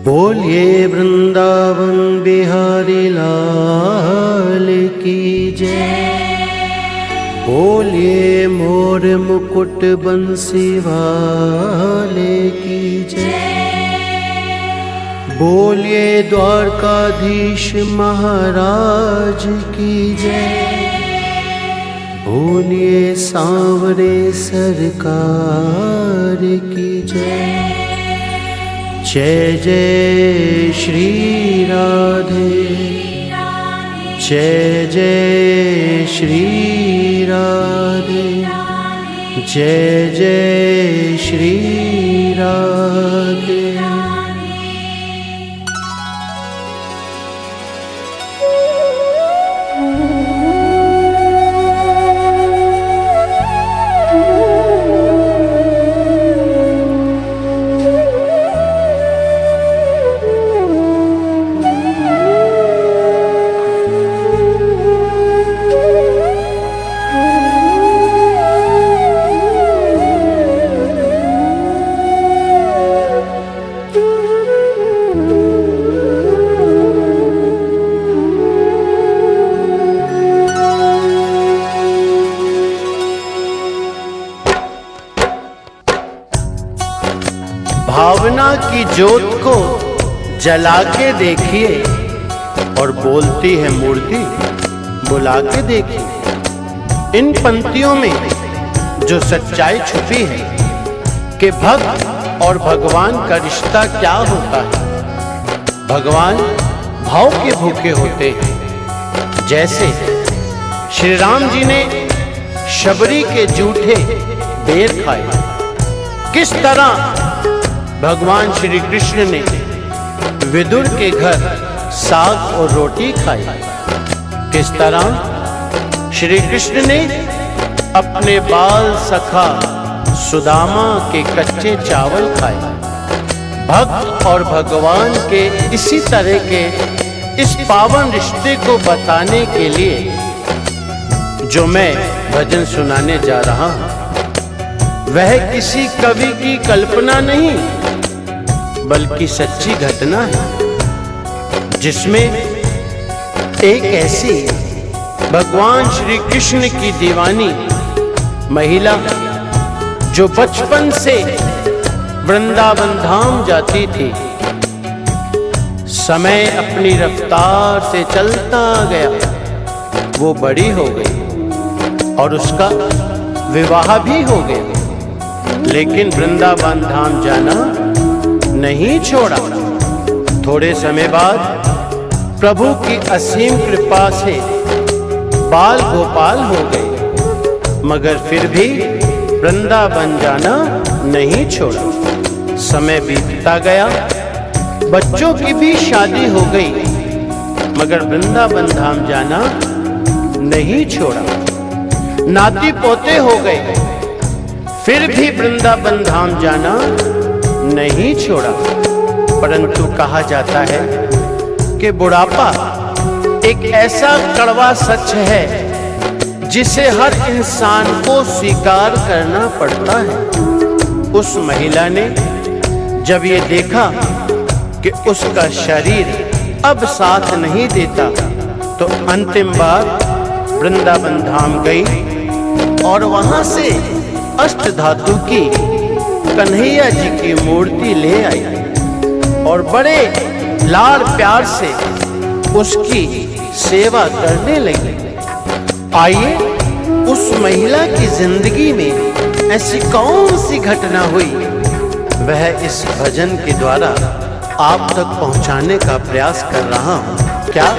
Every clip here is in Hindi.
बोलिए वृंदावन बिहारी लाल की जय। बोलिए मोर मुकुट बंसी वाले की जय। बोलिए द्वारकाधीश महाराज की जय। बोलिए सांवरे सरकार की जय। जय जय श्री राधे, जय जय श्री राधे, जय जय श्री राधे। भावना की ज्योत को जला के देखिए और बोलती है मूर्ति बुला के देखिए। इन पंक्तियों में जो सच्चाई छुपी है कि भक्त और भगवान का रिश्ता क्या होता है। भगवान भाव के भूखे होते हैं। जैसे श्री राम जी ने शबरी के जूठे बेर खाए, किस तरह भगवान श्री कृष्ण ने विदुर के घर साग और रोटी खाई, किस तरह श्री कृष्ण ने अपने बाल सखा सुदामा के कच्चे चावल खाए। भक्त और भगवान के इसी तरह के इस पावन रिश्ते को बताने के लिए जो मैं भजन सुनाने जा रहा हूं, वह किसी कवि की कल्पना नहीं बल्कि सच्ची घटना है, जिसमें एक ऐसी भगवान श्री कृष्ण की दीवानी महिला जो बचपन से वृंदावन धाम जाती थी, समय अपनी रफ्तार से चलता गया, वो बड़ी हो गई और उसका विवाह भी हो गया, लेकिन वृंदावन धाम जाना नहीं छोड़ा। थोड़े समय बाद प्रभु की असीम कृपा से बाल गोपाल हो गए, मगर फिर भी वृंदावन जाना नहीं छोड़ा। समय बीतता गया, बच्चों की भी शादी हो गई, मगर वृंदावन धाम जाना नहीं छोड़ा। नाती पोते हो गए, फिर भी वृंदावन धाम जाना नहीं छोड़ा। परंतु कहा जाता है कि बुढ़ापा एक ऐसा कड़वा सच है जिसे हर इंसान को स्वीकार करना पड़ता है। उस महिला ने जब ये देखा कि उसका शरीर अब साथ नहीं देता, तो अंतिम बार वृंदावन धाम गई और वहां से अष्टधातु की कन्हैया जी की मूर्ति ले आई और बड़े लाड़ प्यार से उसकी सेवा करने लगी। आइए उस महिला की जिंदगी में ऐसी कौन सी घटना हुई, वह इस भजन के द्वारा आप तक पहुंचाने का प्रयास कर रहा हूं। क्या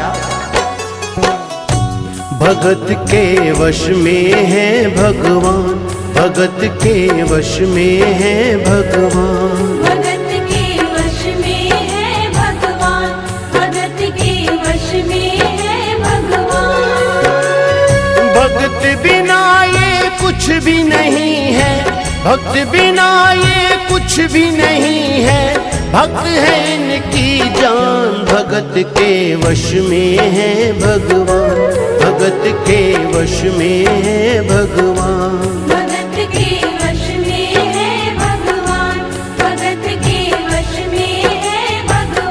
भगत के वश में है भगवान, भगत के वश में है भगवान, भगत के वश में है भगवान, भगत के वश में है भगवान। भगत बिना ये कुछ भी नहीं है, भक्त बिना ये कुछ भी नहीं है, भक्त है इनकी जान। भगत के वश में है भगवान, भगत के वश में है भगवान, भगत के वश में है भगवान, भगत के वश में है भगवान।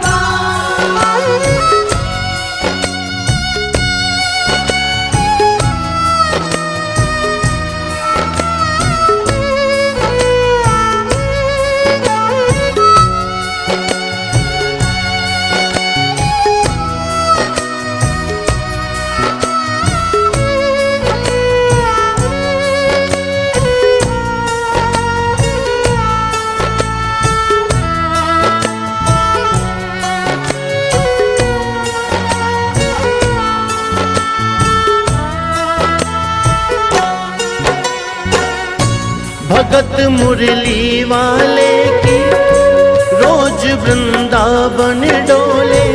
भगत मुरली वाले की रोज वृंदावन डोले।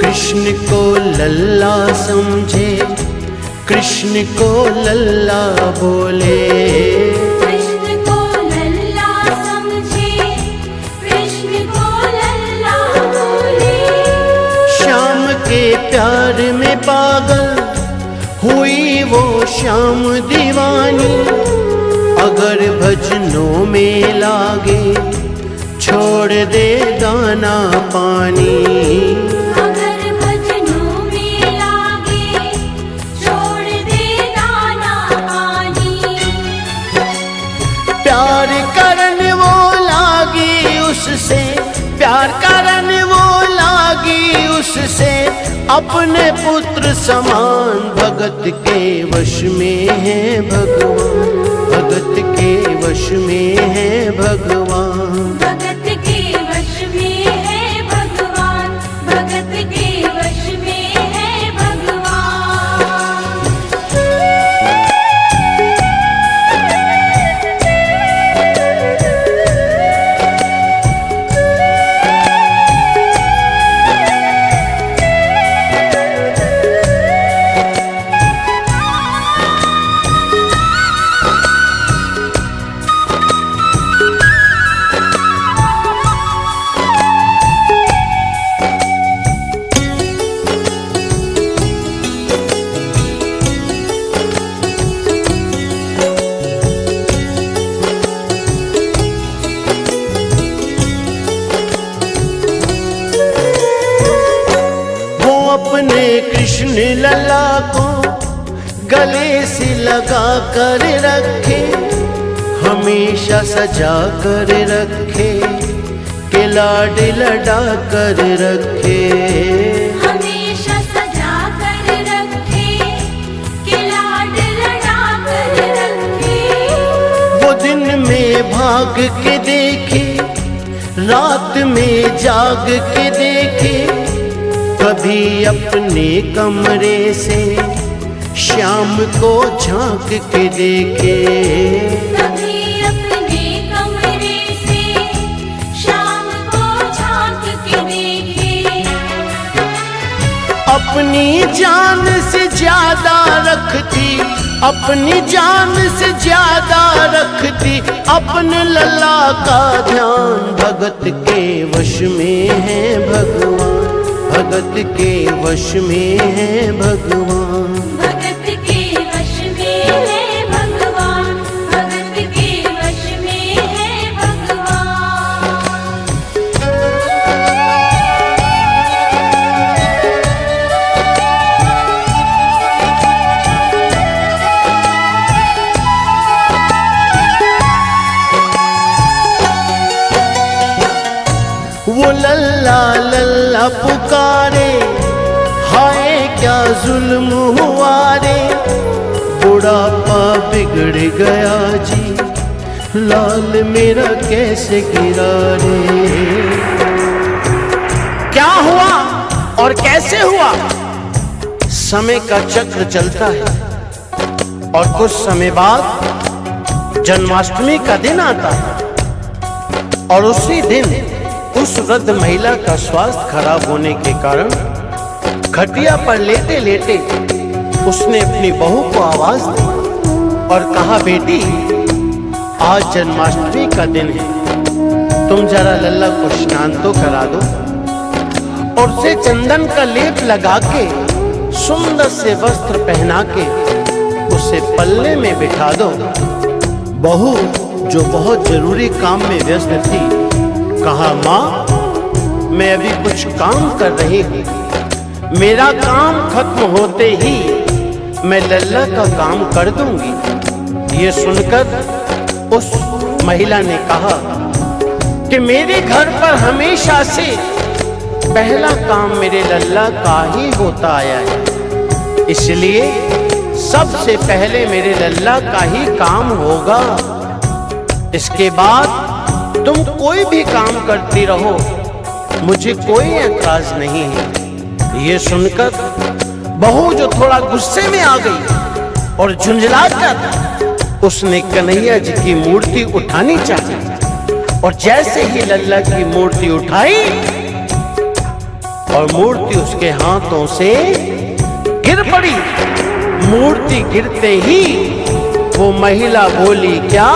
कृष्ण को लल्ला समझे, कृष्ण को लल्ला बोले। कृष्ण को लल्ला समझे, कृष्ण को लल्ला बोले। श्याम के प्यार में पागल हुई वो श्याम दीवानी। अगर भजनों में लागे छोड़ दे दाना पानी। अगर भजनों में लागे छोड़ दे दाना पानी। प्यार करन वो लागी उससे, प्यार करन वो लागी उससे। अपने पुत्र समान भगत के वश में है भगवान, भगत के वश में है भगवान। भगत के वश में है भगवान, भगत के वश में है भगवान। अपने कृष्ण लला को गले से लगा कर रखे, हमेशा सजा कर रखे, के लाड लड़ा कर रखे। हमेशा सजा कर रखे, के लाड लड़ा कर रखे। वो दिन में भाग के देखे, रात में जाग के देखे। कभी अपने कमरे से श्याम को झांक के देखे। कभी अपने कमरे से शाम को झांक के देखे। अपनी जान से ज्यादा रखती, अपनी जान से ज्यादा रखती अपने लला का ध्यान। भगत के वश में है भगवान, भगत के वश में है भगवान। भगत के वश में है भगवान, भगत के वश में है भगवान। वो लल्ला लल्ला पुकारे, हाय क्या जुल्म हुआ रे। बुढ़ापा बिगड़ गया जी, लाल मेरा कैसे गिरा रे। क्या हुआ और कैसे हुआ? समय का चक्र चलता है और कुछ समय बाद जन्माष्टमी का दिन आता है। और उसी दिन उस वृद्ध महिला का स्वास्थ्य खराब होने के कारण खटिया पर लेटे लेटे उसने अपनी बहू को आवाज दी और कहा, बेटी आज जन्माष्टमी का दिन है, तुम जरा लल्ला को स्नान तो करा दो और उसे चंदन का लेप लगा के सुंदर से वस्त्र पहना के उसे पल्ले में बिठा दो। बहू जो बहुत जरूरी काम में व्यस्त थी कहा, माँ मैं अभी कुछ काम कर रही हूँ, मेरा काम खत्म होते ही मैं लल्ला का काम कर दूंगी। ये सुनकर उस महिला ने कहा कि मेरे घर पर हमेशा से पहला काम मेरे लल्ला का ही होता आया है, इसलिए सबसे पहले मेरे लल्ला का ही काम होगा। इसके बाद तुम कोई भी काम करती रहो, मुझे कोई एतराज नहीं है। ये सुनकर बहू जो थोड़ा गुस्से में आ गई और झुंझला कर उसने कन्हैया जी की मूर्ति उठानी चाहिए, और जैसे ही लल्ला की मूर्ति उठाई और मूर्ति उसके हाथों से गिर पड़ी। मूर्ति गिरते ही वो महिला बोली, क्या?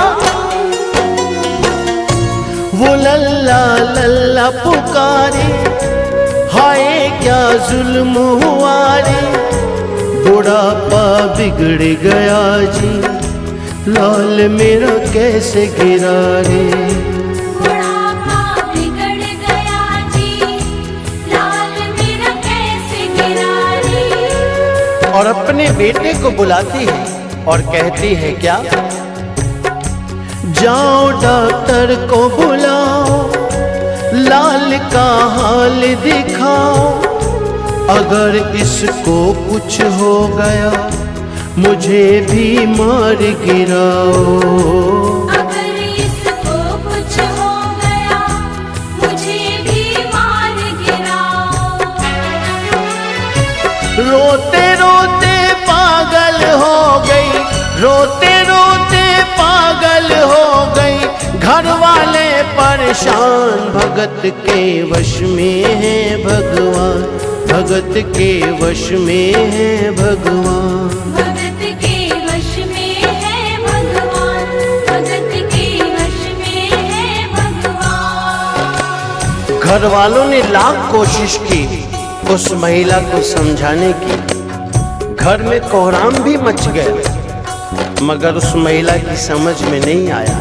वो लल्ला लल्ला पुकारे, हाय क्या जुल्म हुआ रे, बुढ़ापा बिगड़ गया जी, लाल मेरा कैसे गिरा रे। बुढ़ापा बिगड़ गया जी, लाल मेरा कैसे गिरा रे। और अपने बेटे को बुलाती है और कहती है, क्या? जाओ डॉक्टर को बुलाओ, लाल का हाल दिखाओ, अगर इसको कुछ हो गया मुझे भी मार गिराओ। अगर इसको कुछ हो गया मुझे भी मार गिराओ। रोते रोते पागल हो गई, रोते रोते पागल हो गई, घर वाले परेशान, भगत के वश में है भगवान, भगत के वश में है भगवान। भगत के वश में है भगवान, भगत के वश में है भगवान। घर वालों ने लाख कोशिश की उस महिला को समझाने की, घर में कोहराम भी मच गया, मगर उस महिला की समझ में नहीं आया।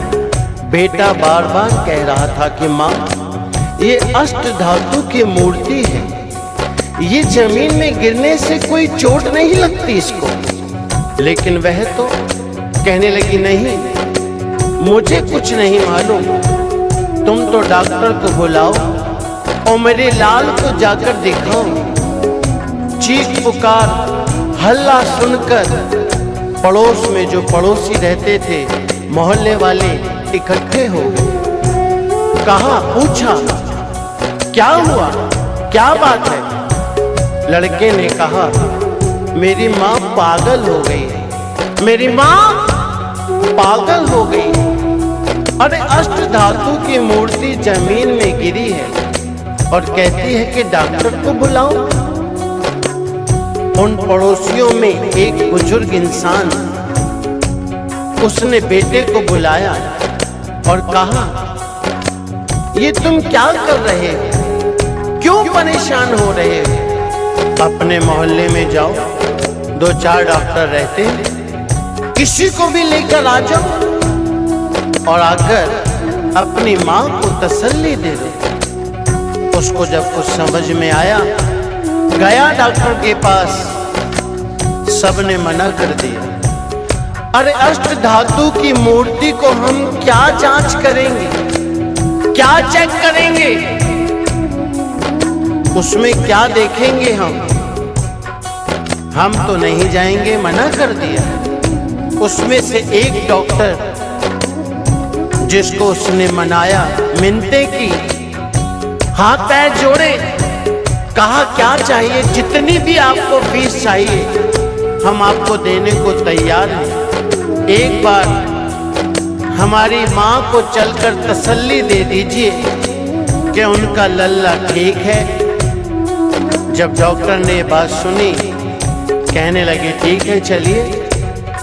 बेटा बार बार कह रहा था कि माँ, ये अष्ट धातु की मूर्ति है, ये जमीन में गिरने से कोई चोट नहीं लगती इसको। लेकिन वह तो कहने लगी, नहीं, मुझे कुछ नहीं मालूम, तुम तो डॉक्टर को बुलाओ और मेरे लाल को जाकर दिखाओ। चीख पुकार हल्ला सुनकर पड़ोस में जो पड़ोसी रहते थे, मोहल्ले वाले इकट्ठे हो गए। कहा, पूछा, क्या हुआ, क्या बात है? लड़के ने कहा, मेरी माँ पागल हो गई है, मेरी माँ पागल हो गई। अरे अष्ट धातु की मूर्ति जमीन में गिरी है और कहती है कि डॉक्टर को बुलाओ। उन पड़ोसियों में एक बुजुर्ग इंसान, उसने बेटे को बुलाया और कहा, ये तुम क्या कर रहे हो, क्यों परेशान हो रहे हो? अपने मोहल्ले में जाओ, 2-4 डॉक्टर रहते हैं, किसी को भी लेकर आ जाओ और आकर अपनी माँ को तसल्ली दे दो। उसको जब कुछ समझ में आया, गया डॉक्टर के पास, सबने मना कर दिया। अरे अष्ट धातु की मूर्ति को हम क्या जांच करेंगे, क्या चेक करेंगे, उसमें क्या देखेंगे? हम तो नहीं जाएंगे, मना कर दिया। उसमें से एक डॉक्टर, जिसको उसने मनाया, मिन्नतें की, हाथ पैर जोड़े, कहा, क्या चाहिए, जितनी भी आपको फीस चाहिए हम आपको देने को तैयार हैं। एक बार हमारी माँ को चलकर तसल्ली दे दीजिए कि उनका लल्ला ठीक है। जब डॉक्टर ने बात सुनी, कहने लगे, ठीक है, चलिए।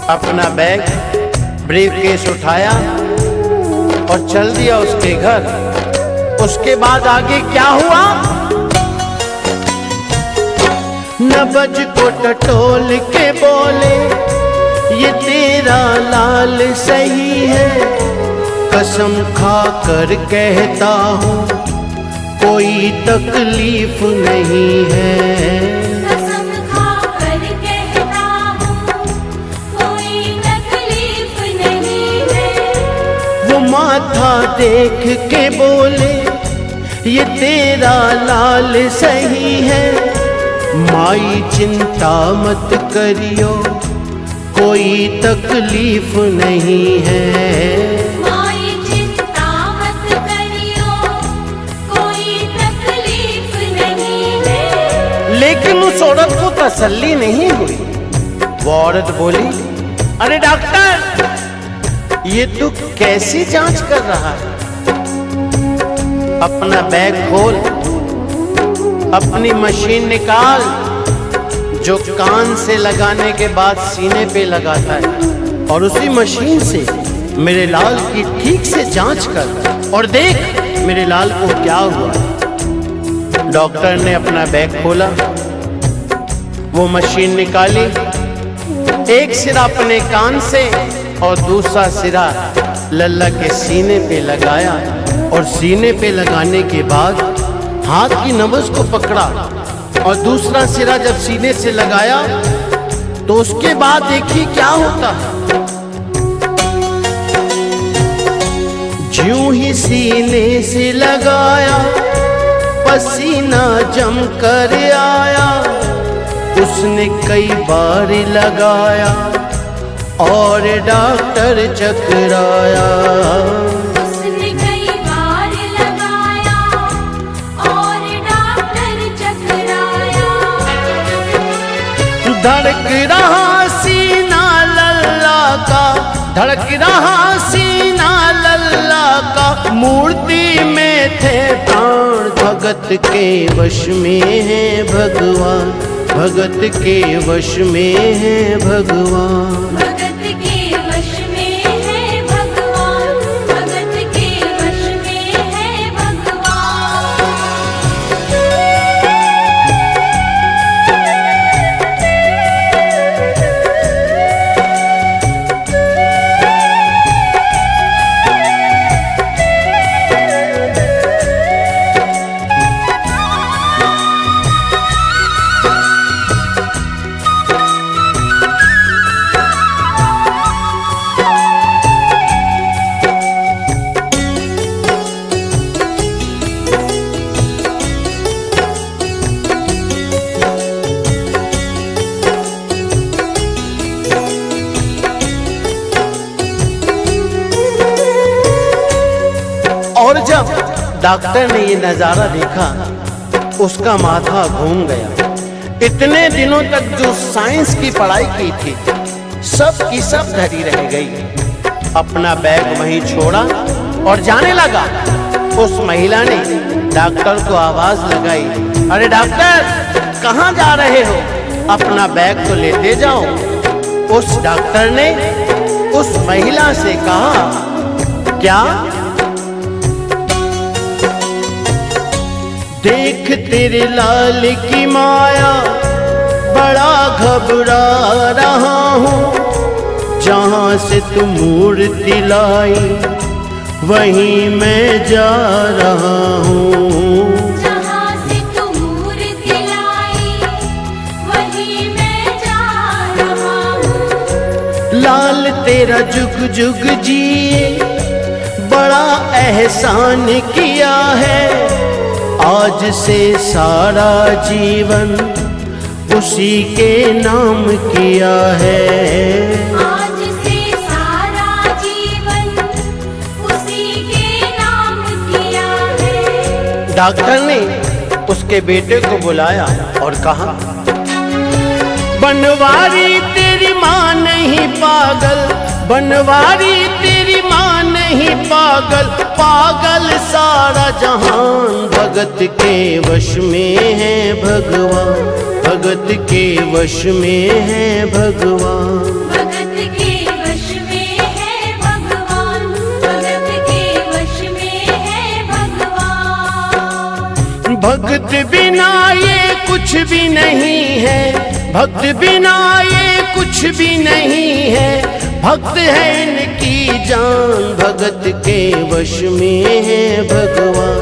अपना बैग ब्रीफकेस उठाया और चल दिया उसके घर। उसके बाद आगे क्या हुआ? नबज को टटोल के बोले, ये तेरा लाल सही है, कसम खा कर कहता हूँ कोई तकलीफ नहीं है। कसम खा कर कहता हूँ कोई तकलीफ नहीं है। वो माथा देख के बोले, ये तेरा लाल सही है, माई चिंता मत करियो कोई तकलीफ नहीं है। माई चिंता मत करियो कोई तकलीफ नहीं है। लेकिन उस औरत को तसल्ली नहीं हुई। वो औरत बोली, अरे डॉक्टर, ये तू कैसी जांच कर रहा है? अपना बैग खोल, अपनी मशीन निकाल जो कान से लगाने के बाद सीने पे लगाता है, और उसी मशीन से मेरे लाल की ठीक से जांच कर और देख मेरे लाल को क्या हुआ। डॉक्टर ने अपना बैग खोला, वो मशीन निकाली, एक सिरा अपने कान से और दूसरा सिरा लल्ला के सीने पे लगाया, और सीने पे लगाने के बाद हाथ की नब्ज को पकड़ा और दूसरा सिरा जब सीने से लगाया तो उसके बाद देखिए क्या होता है। ज्यों ही सीने से लगाया पसीना जम कर आया, उसने कई बार लगाया और डॉक्टर चकराया। उसने कई बार लगाया और डॉक्टर चकराया। धड़क रहा सीना लल्ला का, धड़क रहा सीना लल्ला का, मूर्ति में थे प्राण भगत के वश में है भगवान, भगत के वश में है भगवान। भगत के वश में है भगवान, भगत के वश में है भगवान। और जब डॉक्टर ने ये नजारा देखा उसका माथा घूम गया। इतने दिनों तक जो साइंस की पढ़ाई की थी सब की सब धरी रह गई। अपना बैग वहीं छोड़ा और जाने लगा। उस महिला ने डॉक्टर को आवाज लगाई, अरे डॉक्टर कहाँ जा रहे हो? अपना बैग तो लेते जाओ। उस डॉक्टर ने उस महिला से कहा, क्या? देख तेरे लाल की माया, बड़ा घबरा रहा हूँ। जहाँ से तू मूर्ति लाई वहीं मैं जा रहा हूँ। जहाँ से तू मूर्ति लाई वहीं मैं जा रहा हूँ। लाल तेरा जुग जुग जिए, बड़ा एहसान किया है। आज से सारा जीवन उसी के नाम किया है। आज से सारा जीवन उसी के नाम किया है। डॉक्टर ने उसके बेटे को बुलाया और कहा, बनवारी तेरी माँ नहीं पागल, बनवारी तेरी माँ नहीं पागल, पागल सारा जहान। भगत के वश में है भगवान, भगत के वश में है भगवान। भगत के वश में है भगवान, भगत के वश में है भगवान। भगत बिना ये कुछ भी नहीं है, भक्त बिना ये कुछ भी नहीं है। भक्त है इनकी जान, भगत के वश में है भगवान,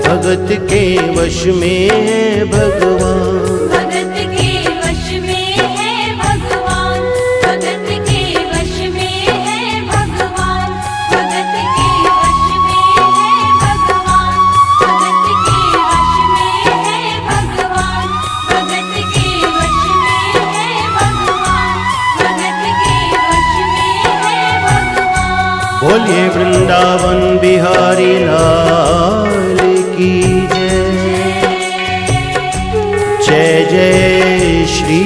भगत के वश में है भगवान। भगत के वश में है भगवान, भगत के वश में है भगवान। भगत के वश में है भगवान, भगत के वश में है भगवान। भगत के वश में है भगवान, भगत के वश में है भगवान। बोलिए वृंदावन बिहारी लाल की जय, जय जय श्री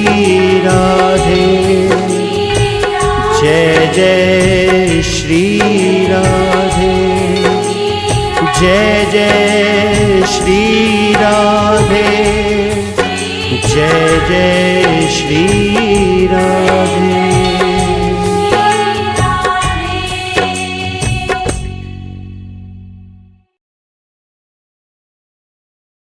राधे, जय जय श्री जय श्री राधे, जय जय श्री राधे।